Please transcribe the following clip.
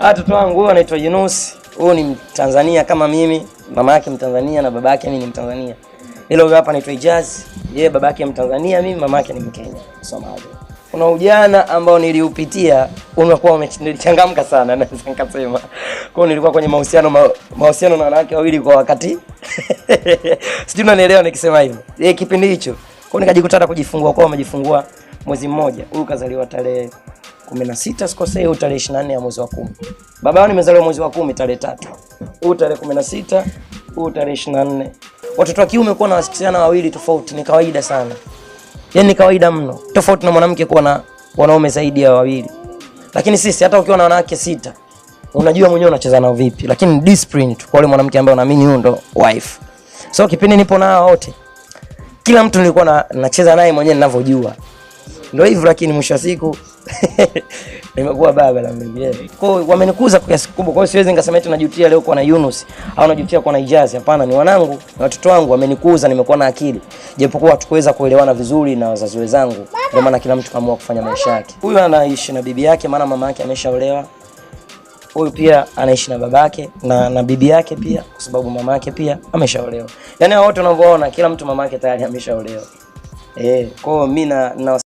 Mtoto wangu huyu anaitwa Yunus. Huyu ni Mtanzania kama mimi, mama yake Mtanzania na baba yake mimi ni Mtanzania. Hilo hapa anaitwa Ijaz. Yeye baba yake Mtanzania, mimi mama yake ni Mkenya, Somalia. Kuna ujana ambao niliupitia unakuwa nilichangamka sana naweza nikasema. Kwa nilikuwa kwenye mahusiano na wanawake wawili kwa wakati. Sijui unanielewa nikisema hivyo. Kipindi hicho. Kwa nikajikuta kujifungua kwa amejifungua mwezi mmoja. Huyu kazaliwa tarehe 16 sikosei, au tarehe 24 ya mwezi wa 10. Baba yao nimezaliwa mwezi wa 10 tarehe 3. Huyu tarehe 16, huyu tarehe 24. Watoto wa kiume kuwa na wasichana wawili tofauti ni kawaida sana. Yaani ni kawaida mno. Tofauti na mwanamke kuwa na wanaume zaidi ya wawili. Lakini sisi hata ukiwa na wanawake 6, unajua mwenyewe unacheza nao vipi. Lakini discipline tu kwa yule mwanamke ambaye unaamini huyo ndo wife. So kipindi nipo nao wote, kila mtu nilikuwa nacheza naye mwenyewe ninavyojua. Ndio hivyo, lakini mwisho wa siku nimekuwa baba la mimi. Kwa hiyo wamenikuza kwa kiasi kikubwa. Kwa hiyo siwezi ngasema eti najutia leo kwa na Yunus au najutia kwa na Ijaz. Hapana, ni wanangu na watoto wangu wamenikuza, nimekuwa na akili. Japokuwa hatukuweza kuelewana vizuri na wazazi wenzangu, ndio maana kila mtu kaamua kufanya maisha yake. Huyu anaishi na bibi yake, maana mama yake ameshaolewa. Huyu pia anaishi na babake na bibi yake pia, kwa sababu mama yake pia ameshaolewa. Yaani wote unavyoona kila mtu mama yake tayari ameshaolewa. Kwa hiyo mimi na